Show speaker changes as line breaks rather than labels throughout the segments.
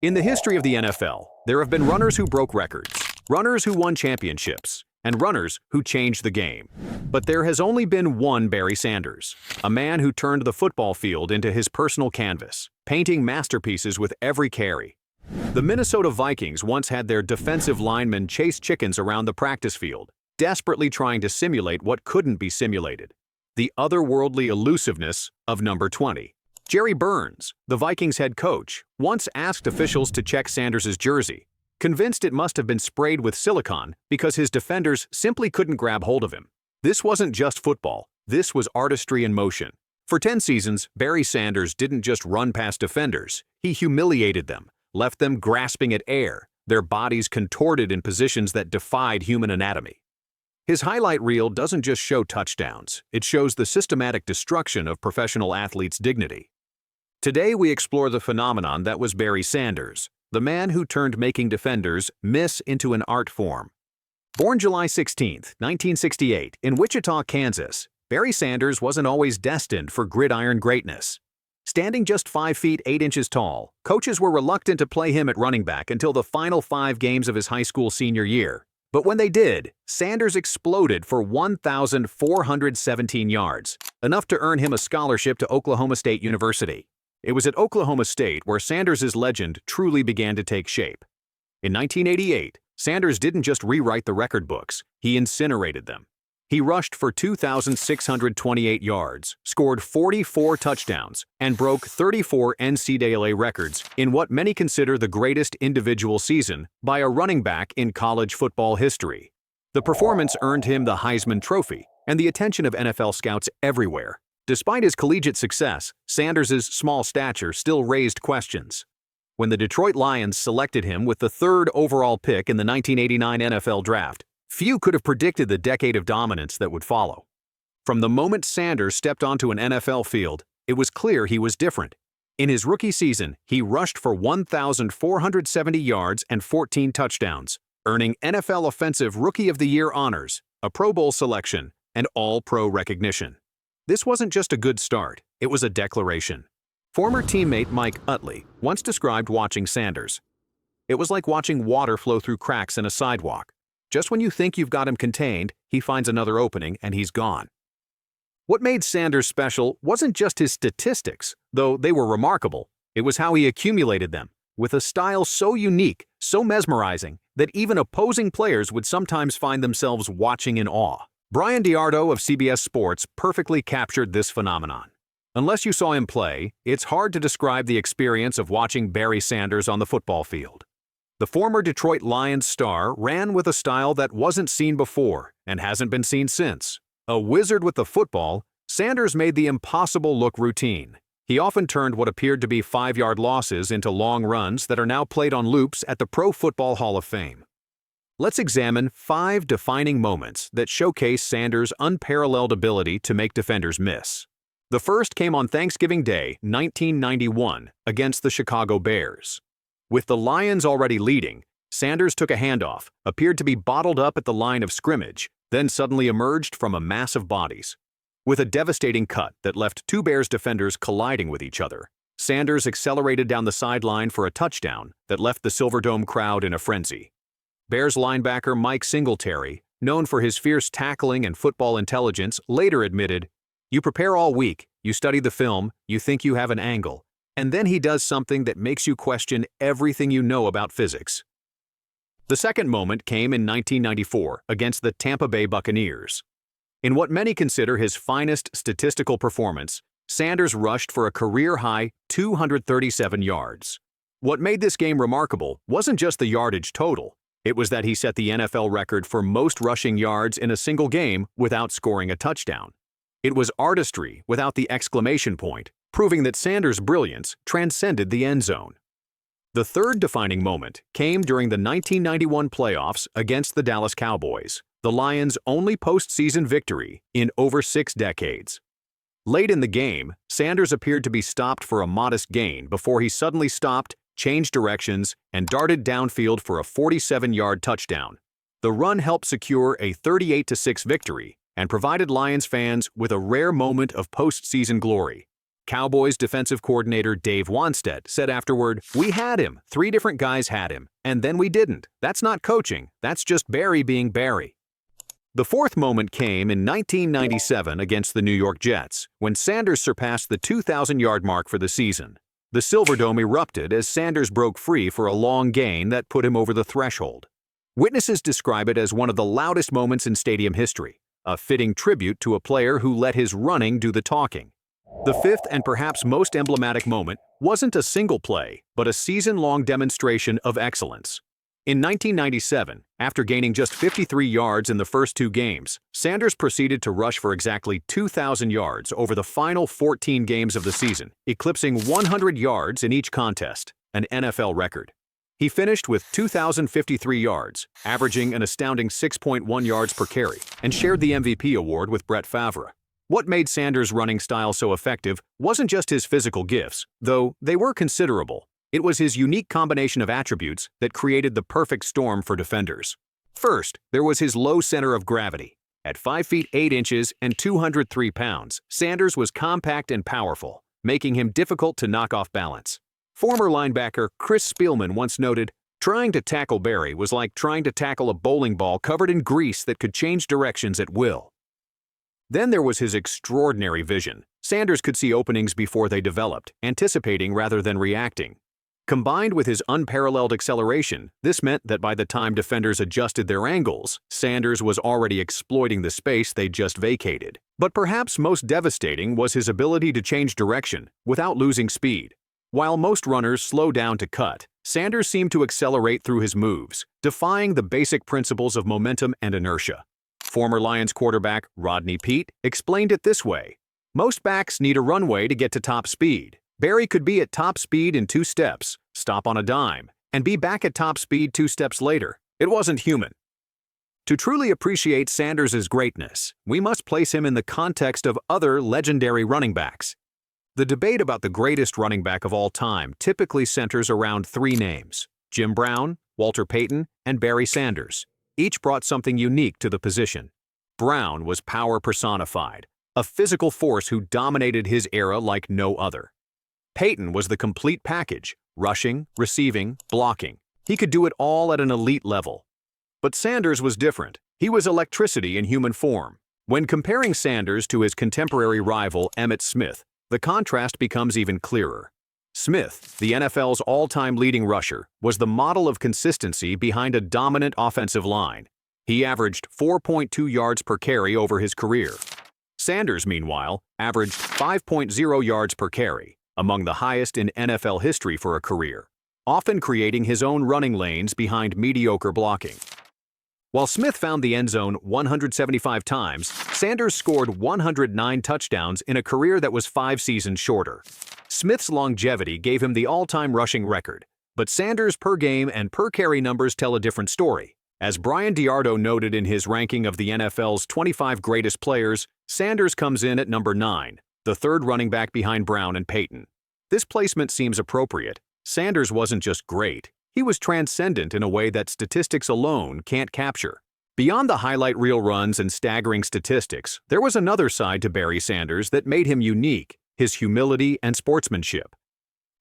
In the history of the NFL, there have been runners who broke records, runners who won championships, and runners who changed the game. But there has only been one Barry Sanders, a man who turned the football field into his personal canvas, painting masterpieces with every carry. The Minnesota Vikings once had their defensive linemen chase chickens around the practice field, desperately trying to simulate what couldn't be simulated: the otherworldly elusiveness of number 20. Jerry Burns, the Vikings head coach, once asked officials to check Sanders' jersey, convinced it must have been sprayed with silicone because his defenders simply couldn't grab hold of him. This wasn't just football, this was artistry in motion. For 10 seasons, Barry Sanders didn't just run past defenders, he humiliated them, left them grasping at air, their bodies contorted in positions that defied human anatomy. His highlight reel doesn't just show touchdowns, it shows the systematic destruction of professional athletes' dignity. Today we explore the phenomenon that was Barry Sanders, the man who turned making defenders miss into an art form. Born July 16, 1968, in Wichita, Kansas, Barry Sanders wasn't always destined for gridiron greatness. Standing just 5 feet 8 inches tall, coaches were reluctant to play him at running back until the final 5 games of his high school senior year. But when they did, Sanders exploded for 1,417 yards, enough to earn him a scholarship to Oklahoma State University. It was at Oklahoma State where Sanders' legend truly began to take shape. In 1988, Sanders didn't just rewrite the record books, he incinerated them. He rushed for 2,628 yards, scored 44 touchdowns, and broke 34 NCAA records in what many consider the greatest individual season by a running back in college football history. The performance earned him the Heisman Trophy and the attention of NFL scouts everywhere. Despite his collegiate success, Sanders' small stature still raised questions. When the Detroit Lions selected him with the 3rd overall pick in the 1989 NFL Draft, few could have predicted the decade of dominance that would follow. From the moment Sanders stepped onto an NFL field, it was clear he was different. In his rookie season, he rushed for 1,470 yards and 14 touchdowns, earning NFL Offensive Rookie of the Year honors, a Pro Bowl selection, and All-Pro recognition. This wasn't just a good start, it was a declaration. Former teammate Mike Utley once described watching Sanders. It was like watching water flow through cracks in a sidewalk. Just when you think you've got him contained, he finds another opening and he's gone. What made Sanders special wasn't just his statistics, though they were remarkable. It was how he accumulated them, with a style so unique, so mesmerizing, that even opposing players would sometimes find themselves watching in awe. Brian Diardo of CBS Sports perfectly captured this phenomenon. Unless you saw him play, it's hard to describe the experience of watching Barry Sanders on the football field. The former Detroit Lions star ran with a style that wasn't seen before and hasn't been seen since. A wizard with the football, Sanders made the impossible look routine. He often turned what appeared to be 5-yard losses into long runs that are now played on loops at the Pro Football Hall of Fame. Let's examine 5 defining moments that showcase Sanders' unparalleled ability to make defenders miss. The first came on Thanksgiving Day, 1991, against the Chicago Bears. With the Lions already leading, Sanders took a handoff, appeared to be bottled up at the line of scrimmage, then suddenly emerged from a mass of bodies. With a devastating cut that left 2 Bears defenders colliding with each other, Sanders accelerated down the sideline for a touchdown that left the Silverdome crowd in a frenzy. Bears linebacker Mike Singletary, known for his fierce tackling and football intelligence, later admitted, "You prepare all week, you study the film, you think you have an angle, and then he does something that makes you question everything you know about physics." The second moment came in 1994 against the Tampa Bay Buccaneers. In what many consider his finest statistical performance, Sanders rushed for a career-high 237 yards. What made this game remarkable wasn't just the yardage total, it was that he set the NFL record for most rushing yards in a single game without scoring a touchdown. It was artistry without the exclamation point, proving that Sanders' brilliance transcended the end zone. The third defining moment came during the 1991 playoffs against the Dallas Cowboys, the Lions' only postseason victory in over 6 decades. Late in the game, Sanders appeared to be stopped for a modest gain before he suddenly stopped, changed directions, and darted downfield for a 47-yard touchdown. The run helped secure a 38-6 victory and provided Lions fans with a rare moment of postseason glory. Cowboys defensive coordinator Dave Wanstead said afterward, "We had him. 3 different guys had him. And then we didn't. That's not coaching. That's just Barry being Barry." The fourth moment came in 1997 against the New York Jets, when Sanders surpassed the 2,000-yard mark for the season. The Silverdome erupted as Sanders broke free for a long gain that put him over the threshold. Witnesses describe it as one of the loudest moments in stadium history, a fitting tribute to a player who let his running do the talking. The fifth and perhaps most emblematic moment wasn't a single play, but a season-long demonstration of excellence. In 1997, after gaining just 53 yards in the first 2 games, Sanders proceeded to rush for exactly 2,000 yards over the final 14 games of the season, eclipsing 100 yards in each contest, an NFL record. He finished with 2,053 yards, averaging an astounding 6.1 yards per carry, and shared the MVP award with Brett Favre. What made Sanders' running style so effective wasn't just his physical gifts, though they were considerable. It was his unique combination of attributes that created the perfect storm for defenders. First, there was his low center of gravity. At 5 feet 8 inches and 203 pounds, Sanders was compact and powerful, making him difficult to knock off balance. Former linebacker Chris Spielman once noted, "Trying to tackle Barry was like trying to tackle a bowling ball covered in grease that could change directions at will." Then there was his extraordinary vision. Sanders could see openings before they developed, anticipating rather than reacting. Combined with his unparalleled acceleration, this meant that by the time defenders adjusted their angles, Sanders was already exploiting the space they'd just vacated. But perhaps most devastating was his ability to change direction without losing speed. While most runners slow down to cut, Sanders seemed to accelerate through his moves, defying the basic principles of momentum and inertia. Former Lions quarterback Rodney Peete explained it this way: "Most backs need a runway to get to top speed. Barry could be at top speed in 2 steps, stop on a dime, and be back at top speed 2 steps later. It wasn't human." To truly appreciate Sanders' greatness, we must place him in the context of other legendary running backs. The debate about the greatest running back of all time typically centers around 3 names: Jim Brown, Walter Payton, and Barry Sanders. Each brought something unique to the position. Brown was power personified, a physical force who dominated his era like no other. Payton was the complete package: rushing, receiving, blocking. He could do it all at an elite level. But Sanders was different. He was electricity in human form. When comparing Sanders to his contemporary rival Emmitt Smith, the contrast becomes even clearer. Smith, the NFL's all-time leading rusher, was the model of consistency behind a dominant offensive line. He averaged 4.2 yards per carry over his career. Sanders, meanwhile, averaged 5.0 yards per carry, among the highest in NFL history for a career, often creating his own running lanes behind mediocre blocking. While Smith found the end zone 175 times, Sanders scored 109 touchdowns in a career that was 5 seasons shorter. Smith's longevity gave him the all-time rushing record, but Sanders' per-game and per-carry numbers tell a different story. As Brian Diardo noted in his ranking of the NFL's 25 greatest players, Sanders comes in at number 9, the third running back behind Brown and Payton. This placement seems appropriate. Sanders wasn't just great, he was transcendent in a way that statistics alone can't capture. Beyond the highlight reel runs and staggering statistics, there was another side to Barry Sanders that made him unique: his humility and sportsmanship.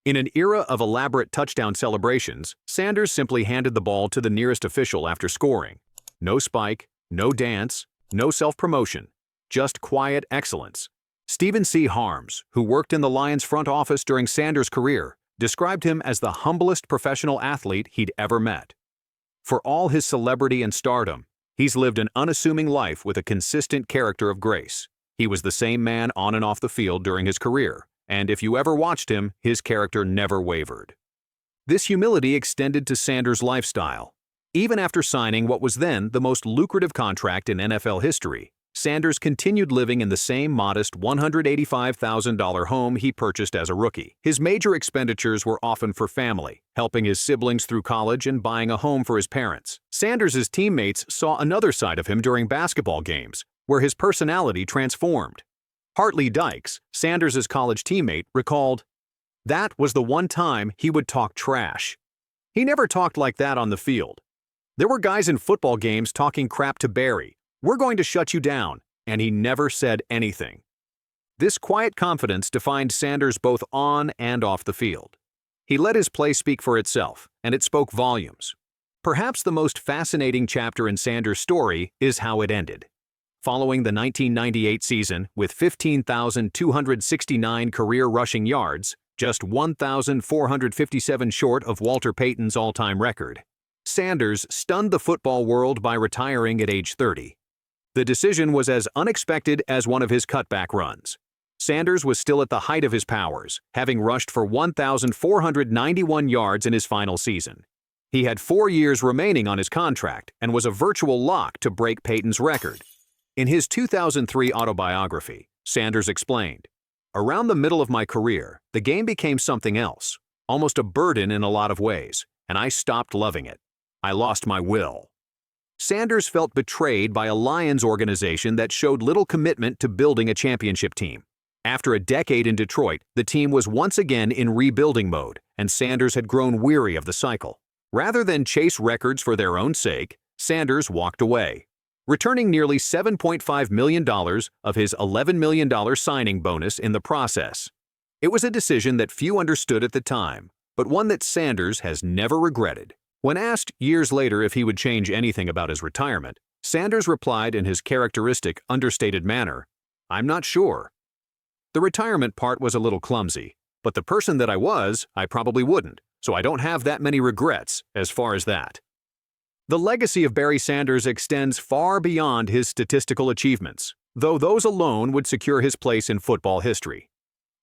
In an era of elaborate touchdown celebrations, Sanders simply handed the ball to the nearest official after scoring. No spike, no dance, no self-promotion, just quiet excellence. Stephen C. Harms, who worked in the Lions front office during Sanders' career, described him as the humblest professional athlete he'd ever met. For all his celebrity and stardom, he's lived an unassuming life with a consistent character of grace. He was the same man on and off the field during his career, and if you ever watched him, his character never wavered. This humility extended to Sanders' lifestyle. Even after signing what was then the most lucrative contract in NFL history, Sanders continued living in the same modest $185,000 home he purchased as a rookie. His major expenditures were often for family, helping his siblings through college and buying a home for his parents. Sanders' teammates saw another side of him during basketball games, where his personality transformed. Hartley Dykes, Sanders' college teammate, recalled, "That was the one time he would talk trash. He never talked like that on the field. There were guys in football games talking crap to Barry. 'We're going to shut you down,' and he never said anything." This quiet confidence defined Sanders both on and off the field. He let his play speak for itself, and it spoke volumes. Perhaps the most fascinating chapter in Sanders' story is how it ended. Following the 1998 season with 15,269 career rushing yards, just 1,457 short of Walter Payton's all-time record, Sanders stunned the football world by retiring at age 30. The decision was as unexpected as one of his cutback runs. Sanders was still at the height of his powers, having rushed for 1,491 yards in his final season. He had 4 years remaining on his contract and was a virtual lock to break Payton's record. In his 2003 autobiography, Sanders explained, "Around the middle of my career, the game became something else, almost a burden in a lot of ways, and I stopped loving it. I lost my will." Sanders felt betrayed by a Lions organization that showed little commitment to building a championship team. After a decade in Detroit, the team was once again in rebuilding mode, and Sanders had grown weary of the cycle. Rather than chase records for their own sake, Sanders walked away, returning nearly $7.5 million of his $11 million signing bonus in the process. It was a decision that few understood at the time, but one that Sanders has never regretted. When asked years later if he would change anything about his retirement, Sanders replied in his characteristic, understated manner, "I'm not sure. The retirement part was a little clumsy, but the person that I probably wouldn't, so I don't have that many regrets as far as that." The legacy of Barry Sanders extends far beyond his statistical achievements, though those alone would secure his place in football history.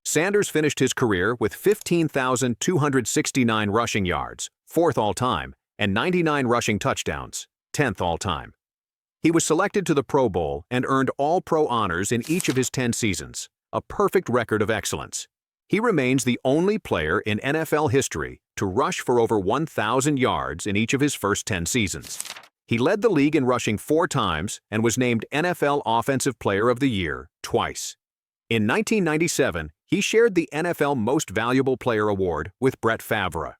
Sanders finished his career with 15,269 rushing yards, 4th all-time, and 99 rushing touchdowns, 10th all-time. He was selected to the Pro Bowl and earned All-Pro honors in each of his 10 seasons, a perfect record of excellence. He remains the only player in NFL history to rush for over 1,000 yards in each of his first 10 seasons. He led the league in rushing 4 times and was named NFL Offensive Player of the Year twice. In 1997, he shared the NFL Most Valuable Player award with Brett Favre.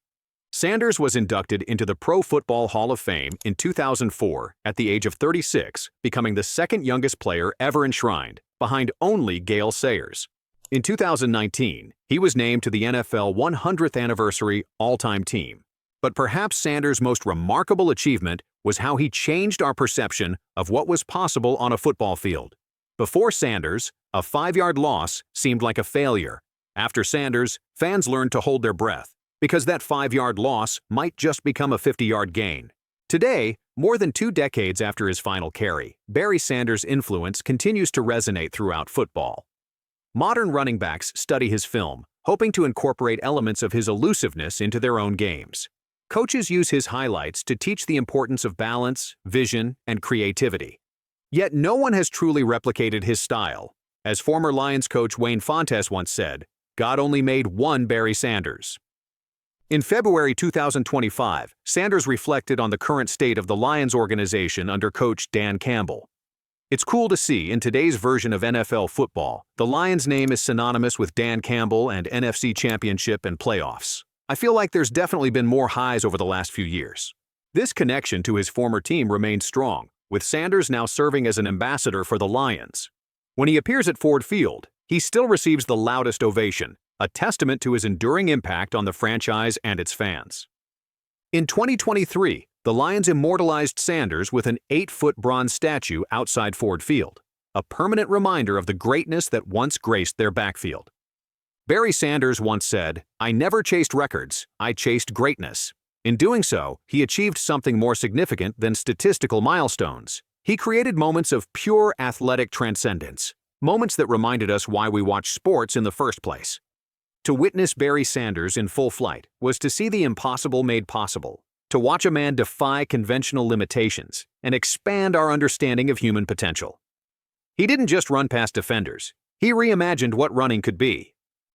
Sanders was inducted into the Pro Football Hall of Fame in 2004 at the age of 36, becoming the second youngest player ever enshrined, behind only Gale Sayers. In 2019, he was named to the NFL 100th Anniversary All-Time Team. But perhaps Sanders' most remarkable achievement was how he changed our perception of what was possible on a football field. Before Sanders, a 5-yard loss seemed like a failure. After Sanders, fans learned to hold their breath, because that 5-yard loss might just become a 50-yard gain. Today, more than 2 decades after his final carry, Barry Sanders' influence continues to resonate throughout football. Modern running backs study his film, hoping to incorporate elements of his elusiveness into their own games. Coaches use his highlights to teach the importance of balance, vision, and creativity. Yet no one has truly replicated his style. As former Lions coach Wayne Fontes once said, "God only made one Barry Sanders." In February 2025, Sanders reflected on the current state of the Lions organization under coach Dan Campbell. "It's cool to see in today's version of NFL football, the Lions' name is synonymous with Dan Campbell and NFC Championship and playoffs. I feel like there's definitely been more highs over the last few years." This connection to his former team remains strong, with Sanders now serving as an ambassador for the Lions. When he appears at Ford Field, he still receives the loudest ovation, a testament to his enduring impact on the franchise and its fans. In 2023, the Lions immortalized Sanders with an 8-foot bronze statue outside Ford Field, a permanent reminder of the greatness that once graced their backfield. Barry Sanders once said, "I never chased records, I chased greatness." In doing so, he achieved something more significant than statistical milestones. He created moments of pure athletic transcendence, moments that reminded us why we watch sports in the first place. To witness Barry Sanders in full flight was to see the impossible made possible, to watch a man defy conventional limitations and expand our understanding of human potential. He didn't just run past defenders, he reimagined what running could be.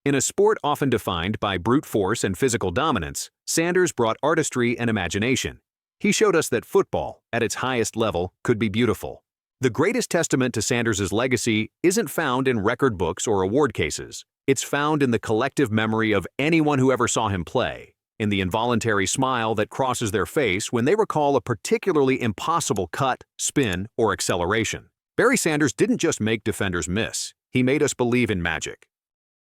In a sport often defined by brute force and physical dominance, Sanders brought artistry and imagination. He showed us that football, at its highest level, could be beautiful. The greatest testament to Sanders' legacy isn't found in record books or award cases. It's found in the collective memory of anyone who ever saw him play, in the involuntary smile that crosses their face when they recall a particularly impossible cut, spin, or acceleration. Barry Sanders didn't just make defenders miss. He made us believe in magic.